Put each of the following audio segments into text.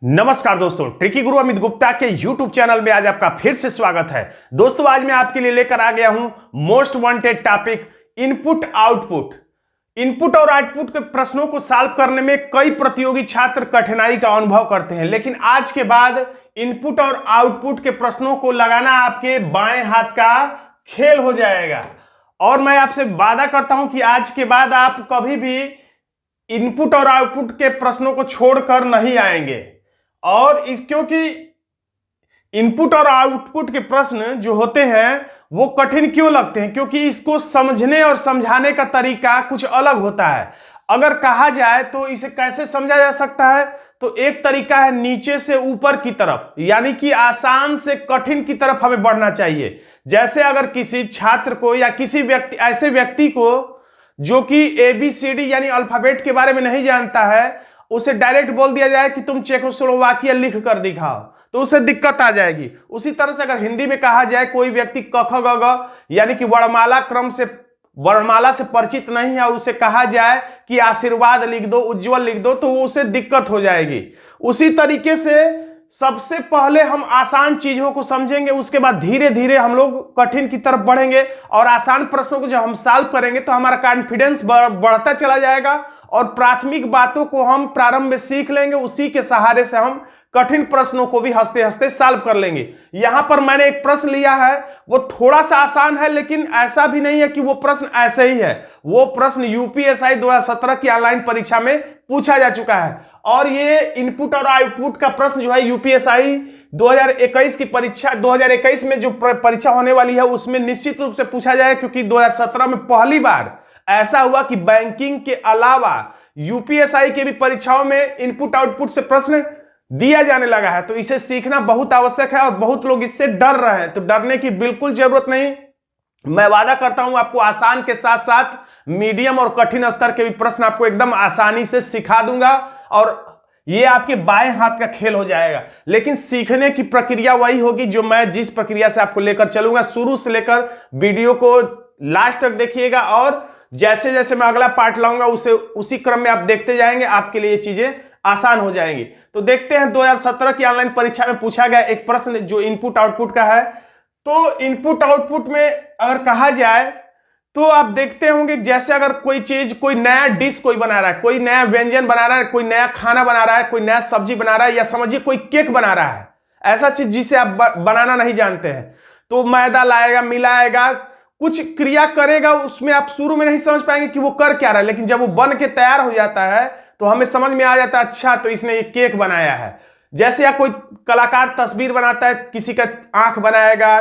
नमस्कार दोस्तों, ट्रिकी गुरु अमित गुप्ता के YouTube चैनल में आज आपका फिर से स्वागत है। दोस्तों आज मैं आपके लिए लेकर आ गया हूं most wanted topic input output. Input और आउटपुट के प्रश्नों को सॉल्व करने में कई प्रतियोगी छात्र कठिनाई का अनुभव करते हैं, लेकिन आज के बाद इनपुट और आउटपुट के प्रश्नों को लगाना आपके बाएं हाथ का खेल हो जाएगा। और मैं आपसे वादा करता हूं कि आज के बाद आप कभी भी इनपुट और आउटपुट के प्रश्नों को छोड़कर नहीं आएंगे। और क्योंकि इनपुट और आउटपुट के प्रश्न जो होते हैं वो कठिन क्यों लगते हैं, क्योंकि इसको समझने और समझाने का तरीका कुछ अलग होता है। अगर कहा जाए तो इसे कैसे समझा जा सकता है, तो एक तरीका है नीचे से ऊपर की तरफ, यानी कि आसान से कठिन की तरफ हमें बढ़ना चाहिए। जैसे अगर किसी छात्र को या किसी ऐसे व्यक्ति को जो कि ABCD यानी अल्फाबेट के बारे में नहीं जानता है, उसे डायरेक्ट बोल दिया जाए कि तुम चेकोस्लोवाकिया लिख कर दिखाओ, तो उसे दिक्कत आ जाएगी। उसी तरह से अगर हिंदी में कहा जाए कोई व्यक्ति क ख ग घ यानी कि वर्णमाला से परिचित नहीं है और उसे कहा जाए कि आशीर्वाद लिख दो, उज्जवल लिख दो, तो उसे दिक्कत हो जाएगी। उसी तरीके से सबसे पहले हम आसान चीजों को समझेंगे, उसके बाद धीरे धीरे हम लोग कठिन की तरफ बढ़ेंगे और आसान प्रश्नों को जब हम सॉल्व करेंगे तो हमारा कॉन्फिडेंस बढ़ता चला जाएगा और प्राथमिक बातों को हम प्रारंभ में सीख लेंगे। उसी के सहारे से हम कठिन प्रश्नों को भी हंसते हंसते सॉल्व कर लेंगे। यहां पर मैंने एक प्रश्न लिया है, वो थोड़ा सा आसान है, लेकिन ऐसा भी नहीं है कि वो प्रश्न ऐसे ही है। वो प्रश्न UPSI 2017 की ऑनलाइन परीक्षा में पूछा जा चुका है। और ये इनपुट और आउटपुट का प्रश्न जो है UPSI 2021 की परीक्षा 2021 में जो परीक्षा होने वाली है उसमें निश्चित रूप से पूछा जाएगा, क्योंकि 2017 में पहली बार ऐसा हुआ कि बैंकिंग के अलावा UPSI के भी परीक्षाओं में इनपुट आउटपुट से प्रश्न दिया जाने लगा है। तो इसे सीखना बहुत आवश्यक है और बहुत लोग इससे डर रहे हैं, तो डरने की बिल्कुल जरूरत नहीं। मैं वादा करता हूं आपको आसान के साथ साथ मीडियम और कठिन स्तर के भी प्रश्न आपको एकदम आसानी से सिखा दूंगा और ये आपके बाएं हाथ का खेल हो जाएगा। लेकिन सीखने की प्रक्रिया वही होगी जो मैं जिस प्रक्रिया से आपको लेकर चलूंगा। शुरू से लेकर वीडियो को लास्ट तक देखिएगा और जैसे जैसे मैं अगला पार्ट लाऊंगा उसी क्रम में आप देखते जाएंगे, आपके लिए ये चीजें आसान हो जाएंगी। तो देखते हैं 2017 की ऑनलाइन परीक्षा में पूछा गया एक प्रश्न जो इनपुट आउटपुट का है। तो इनपुट आउटपुट में अगर कहा जाए तो आप देखते होंगे, जैसे अगर कोई चीज, कोई नया डिश कोई बना रहा है, कोई नया व्यंजन बना रहा है, कोई नया खाना बना रहा है, कोई नया सब्जी बना रहा है, या समझिए कोई केक बना रहा है, ऐसा चीज जिसे आप बनाना नहीं जानते हैं, तो मैदा लाएगा, मिलाएगा, कुछ क्रिया करेगा, उसमें आप शुरू में नहीं समझ पाएंगे कि वो कर क्या रहा है, लेकिन जब वो बन के तैयार हो जाता है तो हमें समझ में आ जाता है अच्छा तो इसने ये केक बनाया है। जैसे या कोई कलाकार तस्वीर बनाता है, किसी का आंख बनाएगा,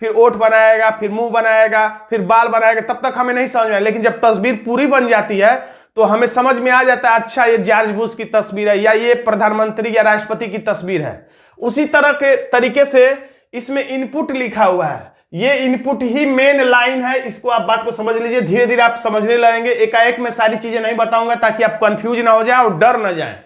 फिर ओठ बनाएगा, फिर मुंह बनाएगा, फिर बाल बनाएगा, तब तक हमें नहीं समझ में आया, लेकिन जब तस्वीर पूरी बन जाती है तो हमें समझ में आ जाता है अच्छा ये जॉर्ज बुश की तस्वीर है या ये प्रधानमंत्री या राष्ट्रपति की तस्वीर है। उसी तरह के तरीके से इसमें इनपुट लिखा हुआ है, ये इनपुट ही मेन लाइन है। इसको आप बात को समझ लीजिए, धीरे धीरे आप समझने लगेंगे। एकाएक में सारी चीजें नहीं बताऊंगा ताकि आप कंफ्यूज ना हो जाए और डर ना जाए।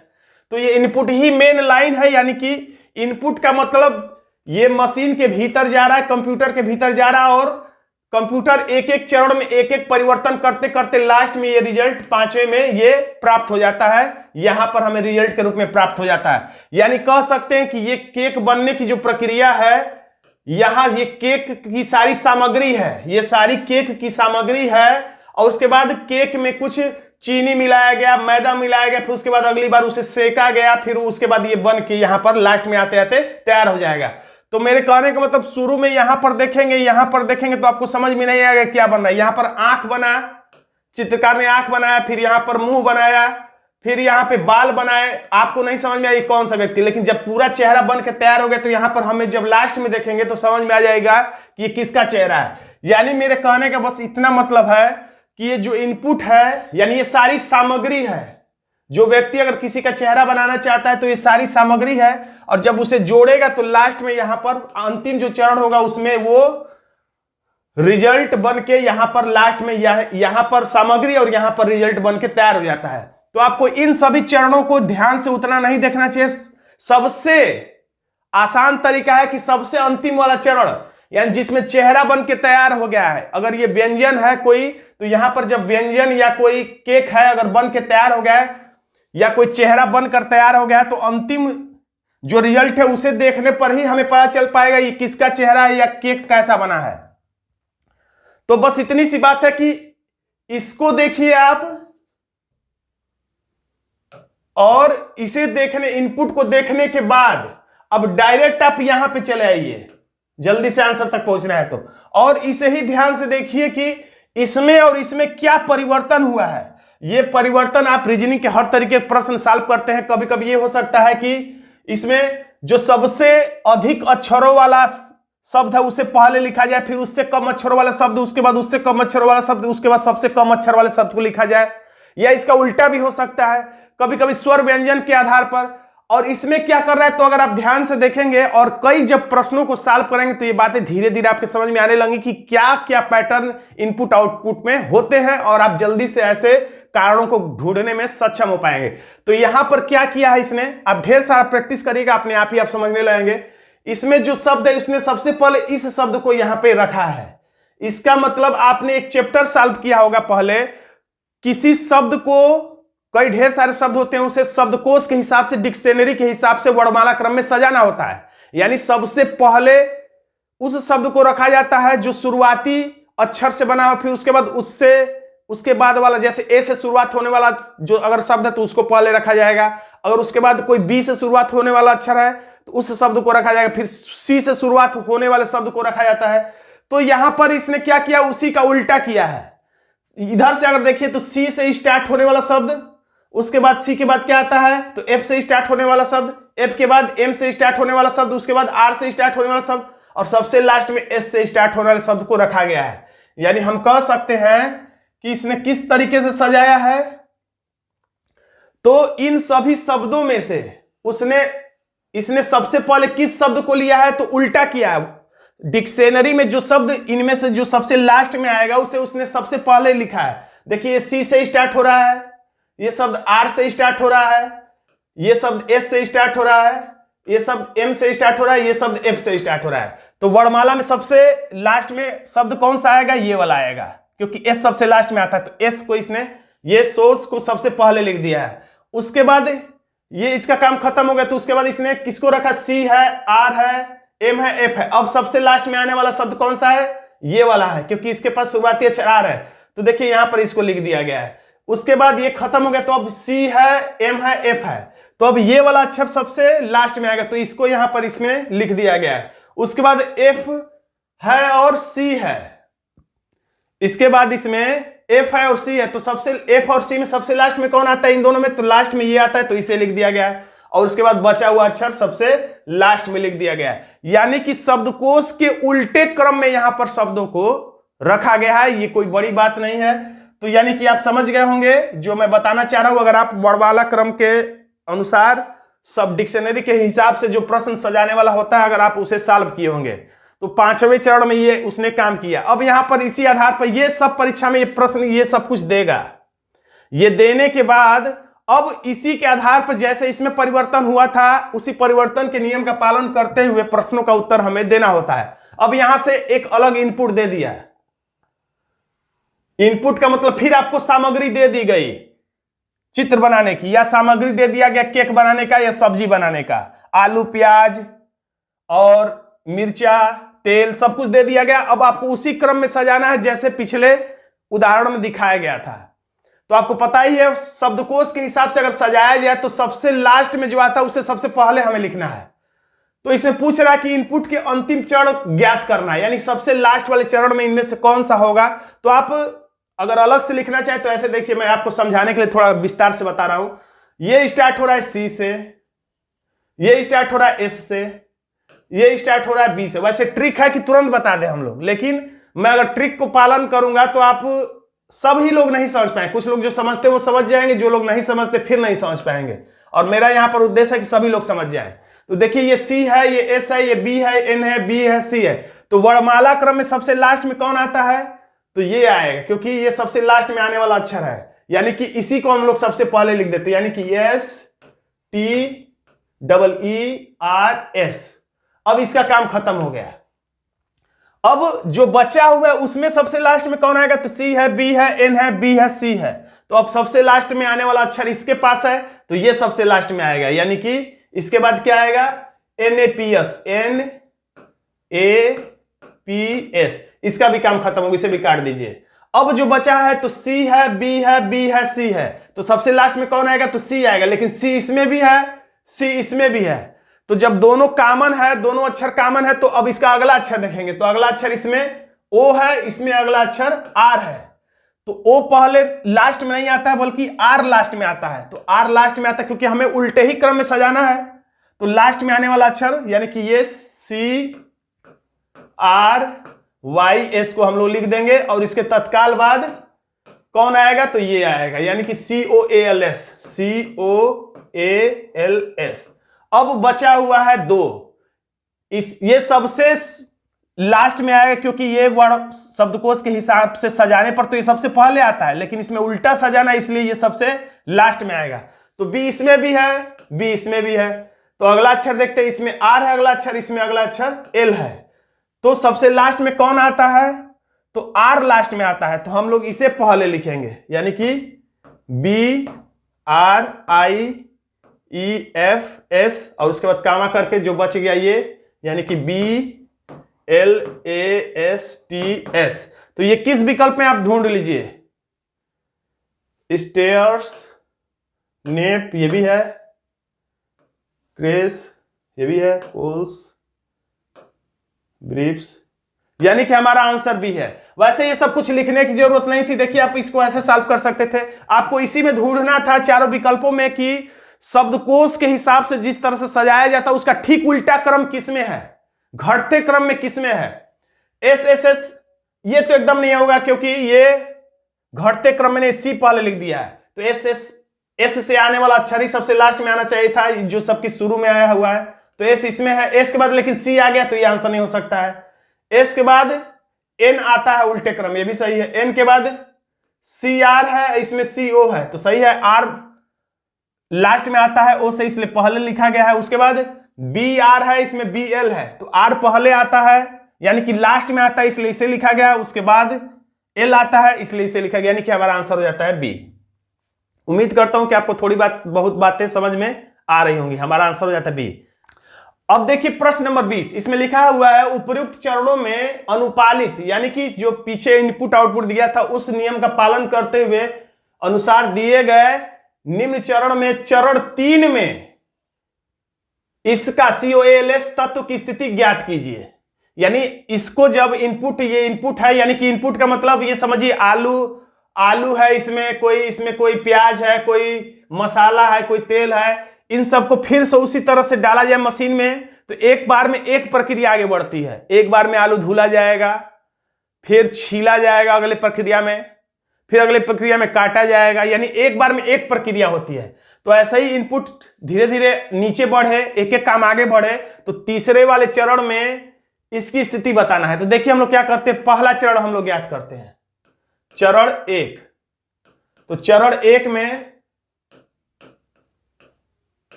तो ये इनपुट ही मेन लाइन है, यानी कि इनपुट का मतलब ये मशीन के भीतर जा रहा है, कंप्यूटर के भीतर जा रहा है और कंप्यूटर एक एक चरण में एक एक परिवर्तन करते करते लास्ट में ये रिजल्ट 5वें में ये प्राप्त हो जाता है। यहां पर हमें रिजल्ट के रूप में प्राप्त हो जाता है। यानी कह सकते हैं कि ये केक बनने की जो प्रक्रिया है, यहां ये केक की सारी सामग्री है, ये सारी केक की सामग्री है और उसके बाद केक में कुछ चीनी मिलाया गया, मैदा मिलाया गया, फिर उसके बाद अगली बार उसे सेका गया, फिर उसके बाद ये बन के यहां पर लास्ट में आते आते तैयार हो जाएगा। तो मेरे कहने का मतलब शुरू में यहां पर देखेंगे तो आपको समझ में नहीं आएगा क्या बन रहा है। यहां पर आंख बना, चित्रकार ने आंख बनाया, फिर यहां पर मुंह बनाया, फिर यहाँ पे बाल बनाए, आपको नहीं समझ में आया ये कौन सा व्यक्ति, लेकिन जब पूरा चेहरा बन के तैयार हो गया तो यहाँ पर हमें जब लास्ट में देखेंगे तो समझ में आ जाएगा कि ये किसका चेहरा है। यानी मेरे कहने का बस इतना मतलब है कि ये जो इनपुट है, यानी ये सारी सामग्री है। जो व्यक्ति अगर किसी का चेहरा बनाना चाहता है तो ये सारी सामग्री है, और जब उसे जोड़ेगा तो लास्ट में यहाँ पर अंतिम जो चरण होगा उसमें वो रिजल्ट बन के यहाँ पर लास्ट में यहाँ पर सामग्री और यहाँ पर रिजल्ट बन के तैयार हो जाता है। तो आपको इन सभी चरणों को ध्यान से उतना नहीं देखना चाहिए। सबसे आसान तरीका है कि सबसे अंतिम वाला चरण, यानी जिसमें चेहरा बन के तैयार हो गया है। अगर ये व्यंजन है कोई, तो यहां पर जब व्यंजन या कोई केक है अगर बन के तैयार हो गया है या कोई चेहरा बनकर तैयार हो गया है, तो अंतिम जो रिजल्ट है उसे देखने पर ही हमें पता चल पाएगा ये किसका चेहरा है या केक कैसा बना है। तो बस इतनी सी बात है कि इसको देखिए आप, और इसे देखने, इनपुट को देखने के बाद अब डायरेक्ट आप यहां पे चले आइए, जल्दी से आंसर तक पहुंचना है तो। और इसे ही ध्यान से देखिए कि इसमें और इसमें क्या परिवर्तन हुआ है। ये परिवर्तन आप रीजनिंग के हर तरीके के प्रश्न सॉल्व करते हैं। कभी कभी ये हो सकता है कि इसमें जो सबसे अधिक अक्षरों वाला शब्द है उसे पहले लिखा जाए, फिर उससे कम अक्षरों वाला शब्द, उसके बाद उससे कम अक्षरों वाला शब्द, उसके बाद सबसे कम अक्षर वाले शब्द को लिखा जाए, या इसका उल्टा भी हो सकता है, कभी कभी स्वर व्यंजन के आधार पर। और इसमें क्या कर रहा है, तो अगर आप ध्यान से देखेंगे और कई जब प्रश्नों को सॉल्व करेंगे तो ये बातें धीरे धीरे आपके समझ में आने लगेंगी कि क्या क्या पैटर्न इनपुट आउटपुट में होते हैं, और आप जल्दी से ऐसे कारणों को ढूंढने में सक्षम हो पाएंगे। तो यहां पर क्या किया है इसने, आप ढेर सारा प्रैक्टिस करिएगा, अपने आप ही आप समझने लगेंगे। इसमें जो शब्द है इसने सबसे पहले इस शब्द को यहां पे रखा है। इसका मतलब आपने एक चैप्टर सॉल्व किया होगा पहले, किसी शब्द को, कई ढेर सारे शब्द होते हैं, उसे शब्दकोश के हिसाब से, डिक्शनरी के हिसाब से वर्णमाला क्रम में सजाना होता है। यानी सबसे पहले उस शब्द को रखा जाता है जो शुरुआती अक्षर से बना हो, फिर उसके बाद उसके बाद वाला, जैसे ए से शुरुआत होने वाला जो अगर शब्द है तो उसको पहले रखा जाएगा। अगर उसके बाद कोई बी से शुरुआत होने वाला अक्षर है तो उस शब्द को रखा जाएगा, फिर सी से शुरुआत होने वाले शब्द को रखा जाता है। तो यहां पर इसने क्या किया, उसी का उल्टा किया है। इधर से अगर देखिए तो सी से स्टार्ट होने वाला शब्द, उसके बाद सी के बाद क्या आता है तो एफ से स्टार्ट होने वाला शब्द, एफ के बाद एम से स्टार्ट होने वाला शब्द, उसके बाद आर से स्टार्ट होने वाला शब्द, और सबसे लास्ट में एस से स्टार्ट होने वाले शब्द को रखा गया है। यानी हम कह सकते हैं कि इसने किस तरीके से सजाया है, तो इन सभी शब्दों में से इसने सबसे पहले किस शब्द को लिया है तो उल्टा किया है। डिक्शनरी में जो शब्द इनमें से जो सबसे लास्ट में आएगा उसे उसने सबसे पहले लिखा है। देखिए सी से स्टार्ट हो रहा है, ये शब्द आर से स्टार्ट हो रहा है, ये शब्द एस से स्टार्ट हो रहा है, ये शब्द एम से स्टार्ट हो रहा है, ये शब्द एफ से स्टार्ट हो रहा है। तो वर्णमाला में सबसे लास्ट में शब्द कौन सा आएगा, ये वाला आएगा, क्योंकि एस सबसे लास्ट में आता है। तो एस को इसने, ये सोर्स को सबसे पहले लिख दिया है। उसके बाद ये इसका काम खत्म हो गया, तो उसके बाद इसने किसको रखा, सी है, आर है, एम है, एफ है। अब सबसे लास्ट में आने वाला शब्द कौन सा है, ये वाला है, क्योंकि इसके पास शुरुआती अक्षर आर है। तो देखिए यहां पर इसको लिख दिया गया है। उसके बाद ये खत्म हो गया, तो अब सी है, एम है, एफ है। तो अब ये वाला अक्षर सबसे लास्ट में आएगा, तो इसको यहां पर इसमें लिख दिया गया है। उसके बाद एफ है और सी है, इसके बाद इसमें एफ है और सी है, तो सबसे एफ और सी में सबसे लास्ट में कौन आता है इन दोनों में, तो लास्ट में ये आता है, तो इसे लिख दिया गया है। और उसके बाद बचा हुआ अक्षर सबसे लास्ट में लिख दिया गया है। यानी कि शब्दकोश के उल्टे क्रम में यहां पर शब्दों को रखा गया है। ये कोई बड़ी बात नहीं है। तो यानी कि आप समझ गए होंगे जो मैं बताना चाह रहा हूं। अगर आप वर्णमाला क्रम के अनुसार सब डिक्शनरी के हिसाब से जो प्रश्न सजाने वाला होता है, अगर आप उसे सॉल्व किए होंगे, तो 5वें चरण में ये उसने काम किया। अब यहां पर इसी आधार पर ये सब परीक्षा में ये प्रश्न ये सब कुछ देगा। ये देने के बाद अब इसी के आधार पर जैसे इसमें परिवर्तन हुआ था, उसी परिवर्तन के नियम का पालन करते हुए प्रश्नों का उत्तर हमें देना होता है। अब यहां से एक अलग इनपुट दे दिया है। इनपुट का मतलब फिर आपको सामग्री दे दी गई चित्र बनाने की, या सामग्री दे दिया गया केक बनाने का या सब्जी बनाने का, आलू, प्याज और मिर्चा, तेल, सब कुछ दे दिया गया। अब आपको उसी क्रम में सजाना है जैसे पिछले उदाहरण में दिखाया गया था। तो आपको पता ही है शब्दकोश के हिसाब से अगर सजाया जाए तो सबसे लास्ट में जो आता है उसे सबसे पहले हमें लिखना है। तो इसमें पूछ रहा है कि इनपुट के अंतिम चरण ज्ञात करना है, यानी सबसे लास्ट वाले चरण में इनमें से कौन सा होगा। तो आप अगर अलग से लिखना चाहे तो ऐसे देखिए, मैं आपको समझाने के लिए थोड़ा विस्तार से बता रहा हूं। ये स्टार्ट हो रहा है सी से, ये स्टार्ट हो रहा है एस से, ये स्टार्ट हो रहा है बी से। वैसे ट्रिक है कि तुरंत बता दे हम लोग, लेकिन मैं अगर ट्रिक को पालन करूंगा तो आप सभी लोग नहीं समझ पाएंगे। कुछ लोग जो समझते हैं वो समझ जाएंगे, जो लोग नहीं समझते फिर नहीं समझ पाएंगे। और मेरा यहां पर उद्देश्य है कि सभी लोग समझ जाएं। तो देखिए ये सी है, ये एस है, ये बी है, एन है, बी है, सी है। तो वर्णमाला क्रम में सबसे लास्ट में कौन आता है, तो ये आएगा, क्योंकि ये सबसे लास्ट में आने वाला अक्षर है। यानी कि इसी को हम लोग सबसे पहले लिख देते हैं, यानी कि S T double E R S. अब इसका काम खत्म हो गया। अब जो बचा हुआ है उसमें सबसे लास्ट में कौन आएगा, तो सी है, बी है, एन है, बी है, सी है। तो अब सबसे लास्ट में आने वाला अक्षर इसके पास है, तो ये सबसे लास्ट में आएगा। यानी कि इसके बाद क्या आएगा NAPS, NAPS, इसका भी काम खत्म हो गया, इसे भी काट दीजिए। अब जो बचा है तो C है, B है, B है, C है, तो सबसे लास्ट में कौन आएगा तो C आएगा, लेकिन C इसमें भी है, C इसमें भी है। तो जब दोनों कॉमन है, दोनों अक्षर कॉमन है, तो अब इसका अगला अक्षर देखेंगे, तो अगला अक्षर इसमें O है, इसमें अगला अक्षर R है। तो O पहले लास्ट में नहीं आता है बल्कि R लास्ट में आता है। तो R लास्ट में आता है क्योंकि हमें उल्टे ही क्रम में सजाना है, तो लास्ट में आने वाला अक्षर यानी कि ये CRYS को हम लोग लिख देंगे, और इसके तत्काल बाद कौन आएगा तो ये आएगा, यानी कि COALS, COALS। अब बचा हुआ है 2, ये सबसे लास्ट में आएगा क्योंकि ये वर्ड शब्दकोश के हिसाब से सजाने पर तो ये सबसे पहले आता है, लेकिन इसमें उल्टा सजाना इसलिए ये सबसे लास्ट में आएगा। तो B इसमें भी है, B इसमें भी है, तो अगला अक्षर देखते हैं, इसमें R है अगला अक्षर, इसमें अगला अक्षर L है। तो सबसे लास्ट में कौन आता है तो R लास्ट में आता है, तो हम लोग इसे पहले लिखेंगे, यानी कि BRIEFS, और उसके बाद कामा करके जो बच गया ये, यानी कि BLASTS। तो ये किस विकल्प में आप ढूंढ लीजिए, स्टेयर्स, नेप ये भी है, क्रेस ये भी है, पोल्स, ब्रीफ्स, यानी कि हमारा आंसर भी है। वैसे ये सब कुछ लिखने की जरूरत नहीं थी, देखिए आप इसको ऐसे सॉल्व कर सकते थे, आपको इसी में ढूंढना था चारों विकल्पों में कि शब्दकोश के हिसाब से जिस तरह से सजाया जाता है उसका ठीक उल्टा क्रम किसमें है, घटते क्रम में किसमें है। SSS ये तो एकदम नहीं होगा क्योंकि ये घटते क्रम में C पहले लिख दिया है, तो S से आने वाला अक्षर ही सबसे लास्ट में आना चाहिए था, जो सबकी शुरू में आया हुआ है, तो S इसमें है, S के बाद लेकिन C आ गया तो ये आंसर नहीं हो सकता है। S के बाद N आता है उल्टे क्रम, ये भी सही है। N के बाद CR है, इसमें CO है, तो सही है। R लास्ट में आता है O से, इसलिए पहले लिखा गया है। उसके बाद BR है, इसमें BL है, तो R पहले आता है यानी कि लास्ट में आता है, इसलिए इसे लिखा गया। उसके बाद L आता है, इसलिए इसे लिखा गया, यानी कि हमारा आंसर हो जाता है B। उम्मीद करता हूं कि आपको थोड़ी बहुत बातें समझ में आ रही होंगी। हमारा आंसर हो जाता है B। अब देखिए प्रश्न नंबर 20, इसमें लिखा हुआ है उपयुक्त चरणों में अनुपालित, यानी कि जो पीछे इनपुट आउटपुट दिया था उस नियम का पालन करते हुए अनुसार दिए गए निम्न चरण में चरण 3 में इसका COALS तत्व की स्थिति ज्ञात कीजिए। यानी इसको जब इनपुट, ये इनपुट है, यानी कि इनपुट का मतलब ये समझिए आलू है, इसमें कोई प्याज है, कोई मसाला है, कोई तेल है, इन सबको फिर से उसी तरह से डाला जाए मशीन में, तो एक बार में एक प्रक्रिया आगे बढ़ती है। एक बार में आलू धुला जाएगा, फिर छीला जाएगा अगले प्रक्रिया में, फिर अगले प्रक्रिया में काटा जाएगा, यानी एक बार में एक प्रक्रिया होती है। तो ऐसे ही इनपुट धीरे धीरे नीचे बढ़े, एक एक काम आगे बढ़े, तो तीसरे वाले चरण में इसकी स्थिति बताना है। तो देखिए हम लोग क्या करते हैं, पहला चरण हम लोग याद करते हैं, चरण 1। तो चरण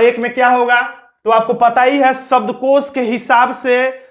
1 में क्या होगा तो आपको पता ही है, शब्दकोश के हिसाब से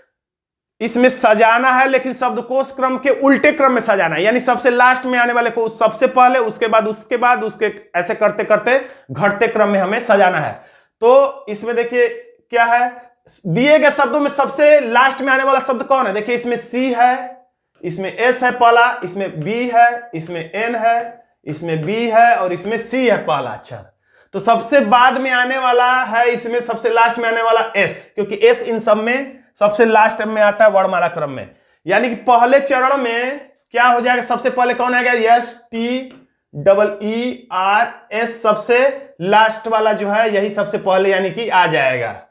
इसमें सजाना है, लेकिन शब्दकोश क्रम के उल्टे क्रम में सजाना है, यानी सबसे लास्ट में आने वाले को सबसे पहले, उसके बाद उसके ऐसे करते करते घटते क्रम में हमें सजाना है। तो इसमें देखिए क्या है, दिए गए शब्दों में सबसे लास्ट में आने वाला शब्द कौन है। देखिए इसमें C है, इसमें S है पहला, इसमें B है, इसमें N है, इसमें B है और इसमें C है पहला अक्षर। तो सबसे बाद में आने वाला है, इसमें सबसे लास्ट में आने वाला S, क्योंकि S इन सब में सबसे लास्ट में आता है वर्णमाला क्रम में। यानी कि पहले चरण में क्या हो जाएगा, सबसे पहले कौन आएगा, STEERS, सबसे लास्ट वाला जो है यही सबसे पहले यानी कि आ जाएगा।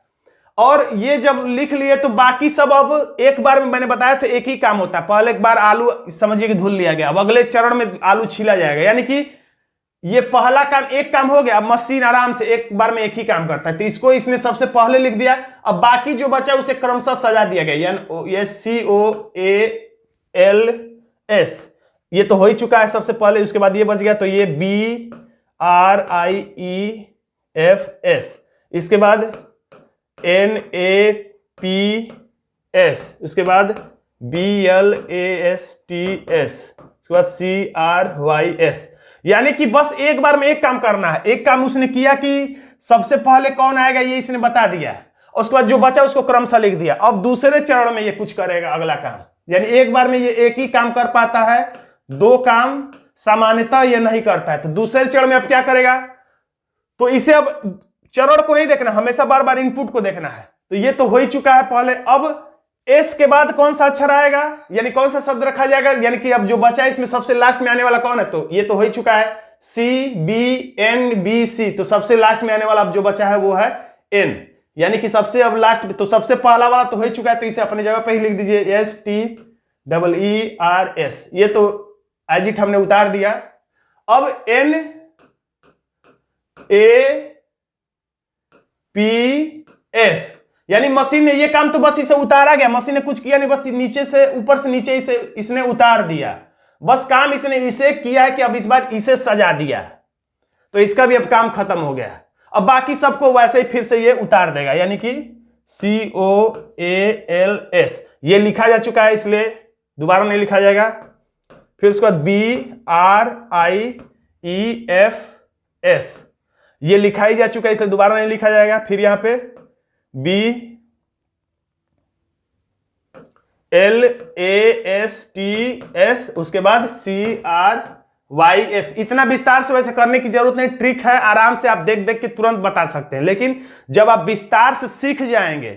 और ये जब लिख लिए तो बाकी सब अब एक बार में, मैंने बताया था एक ही काम होता है, पहले एक बार आलू समझिए कि धुल लिया गया, अब अगले चरण में आलू छीला जाएगा, यानी कि ये पहला काम एक काम हो गया। अब मशीन आराम से एक बार में एक ही काम करता है, तो इसको इसने सबसे पहले लिख दिया। अब बाकी जो बचा उसे क्रमशः सजा दिया गया, यानी COALS ये तो हो ही चुका है सबसे पहले, उसके बाद ये बच गया, तो ये BRIEFS, इसके बाद NAPS, उसके बाद BLASTS, उसके बाद CRYS। यानी कि बस एक बार में एक काम करना है। एक काम उसने किया कि सबसे पहले कौन आएगा ये इसने बता दिया, उसके बाद जो बचा उसको क्रमशः लिख दिया। अब दूसरे चरण में ये कुछ करेगा अगला काम, यानी एक बार में ये एक ही काम कर पाता है, दो काम सामान्यतः ये नहीं करता है। तो दूसरे चरण में अब क्या करेगा, तो इसे अब चरण को नहीं देखना, हमेशा बार बार इनपुट को देखना है। तो ये तो हो ही चुका है पहले। अब एस के बाद कौन सा अक्षर आएगा, यानी कौन सा शब्द रखा जाएगा, यानी कि अब जो बचा है इसमें सबसे लास्ट में आने वाला कौन है, तो ये तो हो ही चुका है C B N B C. तो सबसे लास्ट में आने वाला अब जो बचा है वो है एन, यानी कि सबसे अब लास्ट में, तो सबसे पहला वाला तो हो ही चुका है, तो इसे अपनी जगह पे ही लिख दीजिए S T double E R S. ये तो एज इट हमने उतार दिया। अब एन ए पी एस, यानी मशीन ने ये काम तो बस इसे उतारा गया, मशीन ने कुछ किया नहीं, बस नीचे से ऊपर से नीचे इसे इसने उतार दिया, बस काम इसने इसे किया है कि अब इस बार इसे सजा दिया, तो इसका भी अब काम खत्म हो गया। अब बाकी सबको वैसे ही फिर से ये उतार देगा, यानी कि COALS ये लिखा जा चुका है इसलिए दोबारा नहीं लिखा जाएगा। फिर उसके बाद BRIEFS ये लिखा ही जा चुका है इसलिए दोबारा नहीं लिखा जाएगा। फिर यहां पे BLASTS, उसके बाद CRYS। इतना विस्तार से वैसे करने की जरूरत नहीं, ट्रिक है, आराम से आप देख देख के तुरंत बता सकते हैं। लेकिन जब आप विस्तार से सीख जाएंगे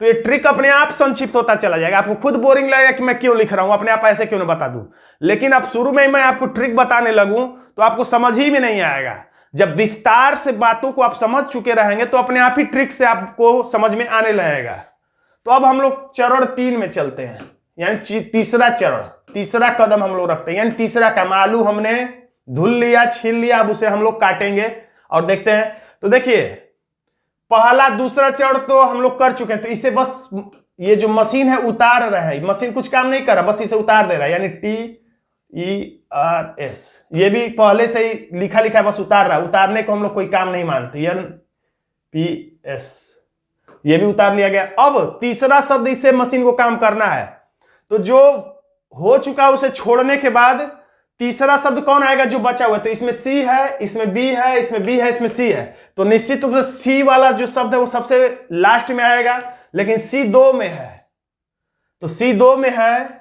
तो ये ट्रिक अपने आप संक्षिप्त होता चला जाएगा। आपको खुद बोरिंग लगेगा कि मैं क्यों लिख रहा हूं, अपने आप ऐसे क्यों ना बता दूं। लेकिन अब शुरू में मैं आपको ट्रिक बताने लगूं तो आपको समझ ही में नहीं आएगा। जब विस्तार से बातों को आप समझ चुके रहेंगे तो अपने आप ही ट्रिक से आपको समझ में आने लगेगा। तो अब हम लोग चरण 3 में चलते हैं, यानी तीसरा चरण, तीसरा कदम हम लोग रखते हैं, यानी तीसरा काम। आलू हमने धुल लिया, छील लिया, अब उसे हम लोग काटेंगे और देखते हैं। तो देखिए पहला दूसरा चरण तो हम लोग कर चुके हैं, तो इसे बस ये जो मशीन है उतार रहा है, मशीन कुछ काम नहीं कर रहा, बस इसे उतार दे रहा है, यानी TERS। ये भी पहले से ही लिखा लिखा बस उतार रहा है, उतारने को हम लोग कोई काम नहीं मानते। NPS ये भी उतार लिया गया। अब तीसरा शब्द इससे मशीन को काम करना है, तो जो हो चुका उसे छोड़ने के बाद तीसरा शब्द कौन आएगा, जो बचा हुआ है। तो इसमें C है, इसमें B है, इसमें B है, इसमें C है, तो निश्चित रूप से C वाला जो शब्द है वो सबसे लास्ट में आएगा। लेकिन C 2 में है, तो C 2 में है,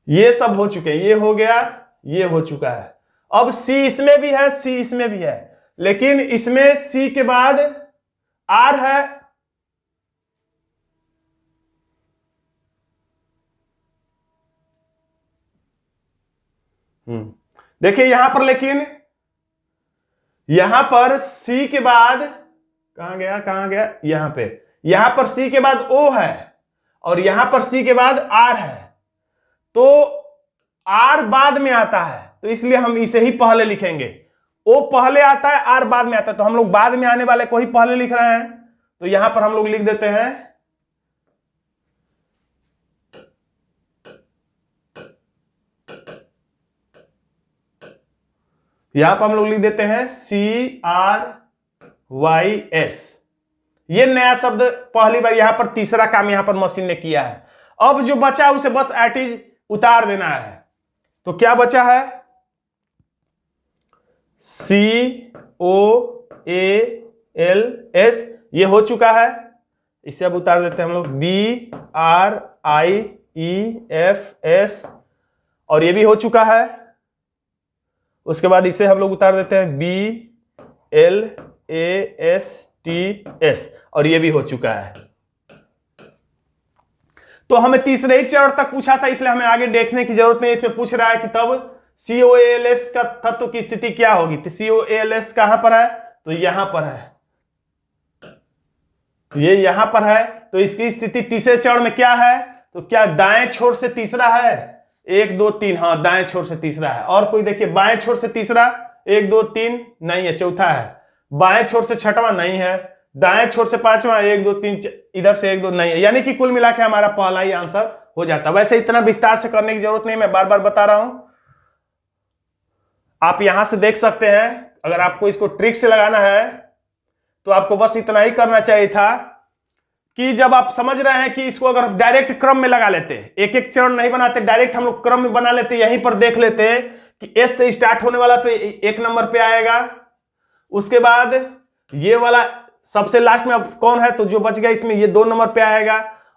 ये सब हो चुके हैं, ये हो गया, ये हो चुका है। अब C इसमें भी है, C इसमें भी है, लेकिन इसमें C के बाद R है, देखिए यहां पर, लेकिन यहां पर C के बाद कहां गया, यहां पे, यहां पर C के बाद O है और यहां पर C के बाद R है, तो R बाद में आता है, तो इसलिए हम इसे ही पहले लिखेंगे। O पहले आता है, R बाद में आता है, तो हम लोग बाद में आने वाले को ही पहले लिख रहे हैं। तो यहां पर हम लोग लिख देते हैं CRYS। ये नया शब्द पहली बार यहां पर, तीसरा काम यहां पर मशीन ने किया है। अब जो बचा उसे बस एट इज उतार देना है। तो क्या बचा है, COALS ये हो चुका है, इसे अब उतार देते हैं हम लोग BRIEFS, और ये भी हो चुका है। उसके बाद इसे हम लोग उतार देते हैं BLASTS, और ये भी हो चुका है। तो हमें तीसरे ही चरण तक पूछा था, इसलिए हमें आगे देखने की जरूरत नहीं। इसमें पूछ रहा है कि तब COALS का तत्व की स्थिति क्या होगी। तो COALS कहां पर है, तो यहां पर है, ये यहां पर है, तो इसकी स्थिति तीसरे चरण में क्या है, तो क्या दाएं छोर से तीसरा है, 1 2 3, हाँ दाएं छोर से तीसरा है। और कोई देखिए बाएं छोर से तीसरा 1 2 3 नहीं है, चौथा है। बाएं छोर से छठवां नहीं है, दाएं छोर से पांचवां 1 2 3, इधर से 1 2 नहीं है, यानी कि कुल मिला के हमारा पहला ही आंसर हो जाता। वैसे इतना विस्तार से करने की जरूरत नहीं, मैं बार बार बता रहा हूं, आप यहां से देख सकते हैं। अगर आपको इसको ट्रिक से लगाना है तो आपको बस इतना ही करना चाहिए था कि जब आप समझ रहे हैं कि इसको अगर डायरेक्ट क्रम में लगा लेते, एक एक चरण नहीं बनाते, डायरेक्ट हम लोग क्रम में बना लेते, यहीं पर देख लेते कि एस से स्टार्ट होने वाला तो 1 नंबर पे आएगा, उसके बाद ये वाला सबसे लास्ट में अब कौन है, तो जो बच गया इसमें ये 2 नंबर पे आएगा।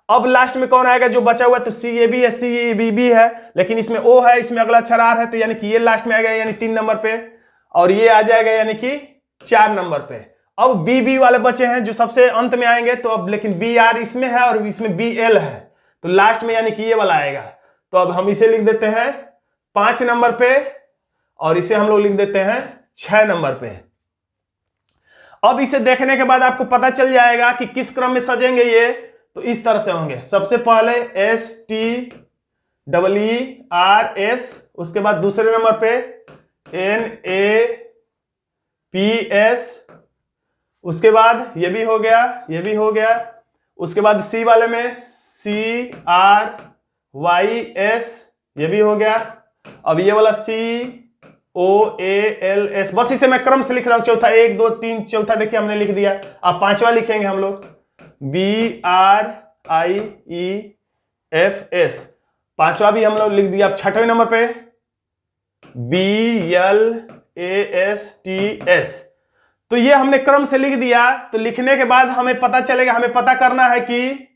अब लास्ट में कौन आएगा, जो बचा हुआ है, तो CAB है, CEBB है, लेकिन इसमें O है, इसमें अगला अक्षर R है, तो यानी कि ये लास्ट में आएगा यानी 3 नंबर पे, और ये आ जाएगा यानी कि 4 नंबर पे। अब BB वाले बचे हैं जो सबसे अंत में आएंगे, तो अब लेकिन BR इसमें है और इसमें BL है, तो लास्ट में यानी कि ये वाला आएगा। तो अब हम इसे लिख देते हैं 5 नंबर पे और इसे हम लोग लिख देते हैं 6 नंबर पे। अब इसे देखने के बाद आपको पता चल जाएगा कि किस क्रम में सजेंगे ये, तो इस तरह से होंगे। सबसे पहले STEERS, उसके बाद दूसरे नंबर पे NAPS, उसके बाद ये भी हो गया, ये भी हो गया। उसके बाद C वाले में CRYS, ये भी हो गया। अब ये वाला COALS, बस इसे मैं क्रम से लिख रहा हूं, चौथा 1 2 3, चौथा देखिए हमने लिख दिया। अब पांचवा लिखेंगे हम लोग BRIEFS, पांचवा भी हम लोग लिख दिया। अब छठवें नंबर पे BLASTS, तो ये हमने क्रम से लिख दिया। तो लिखने के बाद हमें पता चलेगा, हमें पता करना है कि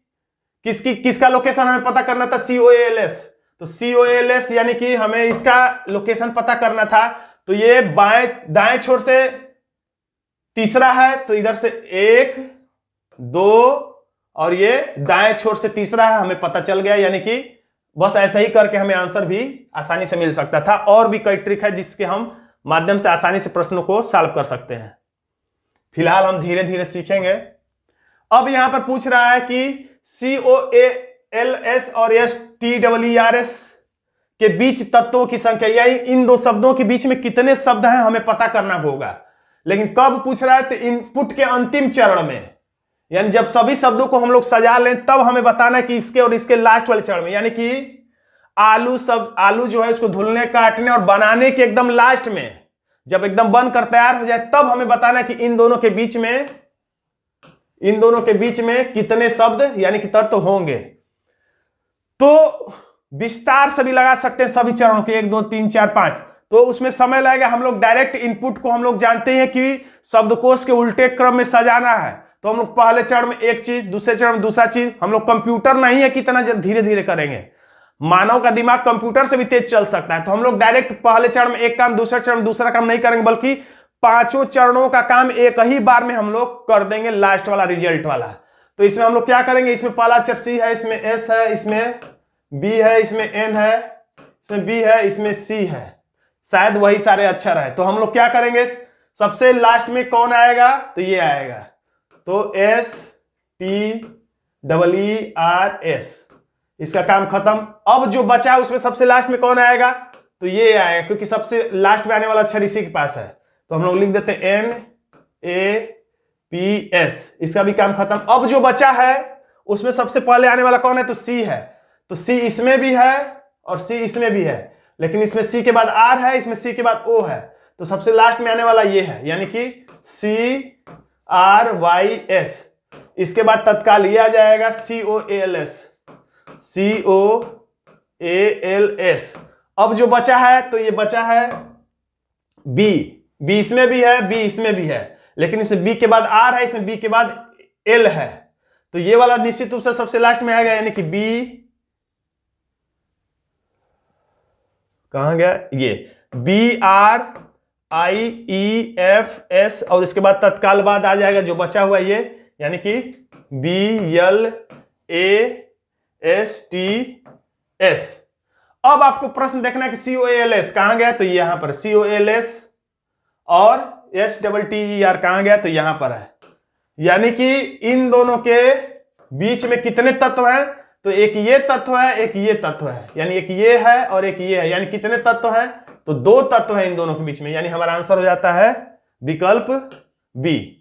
किसका लोकेशन हमें पता करना था, COALS। तो COALS यानी कि हमें इसका लोकेशन पता करना था। तो ये दाएं छोर से तीसरा है, तो इधर से 1 2 और ये दाएं छोर से तीसरा है, हमें पता चल गया। यानी कि बस ऐसा ही करके हमें आंसर भी आसानी से मिल सकता था। और भी कई ट्रिक है जिसके हम माध्यम से आसानी से प्रश्नों को सॉल्व कर सकते हैं। फिलहाल हम धीरे धीरे सीखेंगे। अब यहां पर पूछ रहा है कि COALS और STEERS के बीच तत्वों की संख्या, यानी इन दो शब्दों के बीच में कितने शब्द हैं हमें पता करना होगा। लेकिन कब पूछ रहा है, तो इनपुट के अंतिम चरण में, यानी जब सभी शब्दों को हम लोग सजा लें तब हमें बताना है कि इसके और इसके लास्ट वाले चरण में, यानी कि आलू जो है उसको धुलने, काटने और बनाने के एकदम लास्ट में, जब एकदम बनकर तैयार हो जाए तब हमें बताना है कि इन दोनों के बीच में कितने शब्द यानी कि तत्व होंगे। तो विस्तार से भी लगा सकते हैं सभी चरणों के, 1 2 3 4 5, तो उसमें समय लगेगा। हम लोग डायरेक्ट इनपुट को हम लोग जानते हैं कि शब्दकोश के उल्टे क्रम में सजाना है, तो हम लोग पहले चरण में एक चीज, दूसरे चरण में दूसरा चीज। हम लोग कंप्यूटर नहीं है कि इतना धीरे धीरे करेंगे, मानव का दिमाग कंप्यूटर से भी तेज चल सकता है। तो हम लोग डायरेक्ट पहले चरण में एक काम, दूसरे चरण में दूसरा काम नहीं करेंगे, बल्कि 5 चरणों का काम एक ही बार में हम लोग कर देंगे, लास्ट वाला रिजल्ट वाला। तो इसमें हम लोग क्या करेंगे, इसमें पहला अक्षर C है, इसमें S है, इसमें B है, इसमें N है, इसमें B है, इसमें C है, शायद वही सारे अक्षर है। तो हम लोग क्या करेंगे, सबसे लास्ट में कौन आएगा, तो ये आएगा, तो STEERS, इसका काम खत्म। अब जो बचा उसमें सबसे लास्ट में कौन आएगा, तो ये आएगा, क्योंकि सबसे लास्ट में आने वाला अक्षर इसी के पास है। तो हम लोग लिख देते हैं NAPS, इसका भी काम खत्म। अब जो बचा है उसमें सबसे पहले आने वाला कौन है, तो C है। तो C इसमें भी है और C इसमें भी है, लेकिन इसमें C के बाद R है, इसमें C के बाद O है, तो सबसे लास्ट में आने वाला ये है, यानी कि CRYS। इसके बाद तत्काल ये आ जाएगा COALS। अब जो बचा है, तो ये बचा है B इसमें भी है, B इसमें भी है, लेकिन इसमें B के बाद R है, इसमें B के बाद L है, तो ये वाला निश्चित रूप से सबसे लास्ट में आएगा, यानी कि B कहां गया, ये BRIEFS, और इसके बाद तत्काल बाद आ जाएगा जो बचा हुआ ये, यानी कि BLASTS। अब आपको प्रश्न देखना है कि COALS कहां गया, तो यहां पर COALS, और STEER कहां गया, तो यहां पर है। यानी कि इन दोनों के बीच में कितने तत्व हैं, तो एक ये तत्व है, एक ये तत्व है, यानी एक ये है और एक ये है, यानी कितने तत्व हैं, तो 2 तत्व हैं इन दोनों के बीच में, यानी हमारा आंसर हो जाता है विकल्प बी।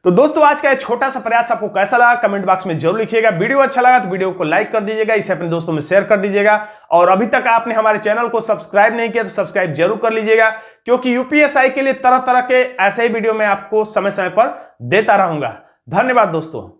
तो दोस्तों आज का ये छोटा सा प्रयास आपको कैसा लगा कमेंट बॉक्स में जरूर लिखिएगा। वीडियो अच्छा लगा तो वीडियो को लाइक कर दीजिएगा, इसे अपने दोस्तों में शेयर कर दीजिएगा, और अभी तक आपने हमारे चैनल को सब्सक्राइब नहीं किया तो सब्सक्राइब जरूर कर लीजिएगा, क्योंकि यूपीएससी के लिए तरह तरह के ऐसे ही वीडियो मैं आपको समय समय पर देता रहूंगा। धन्यवाद दोस्तों।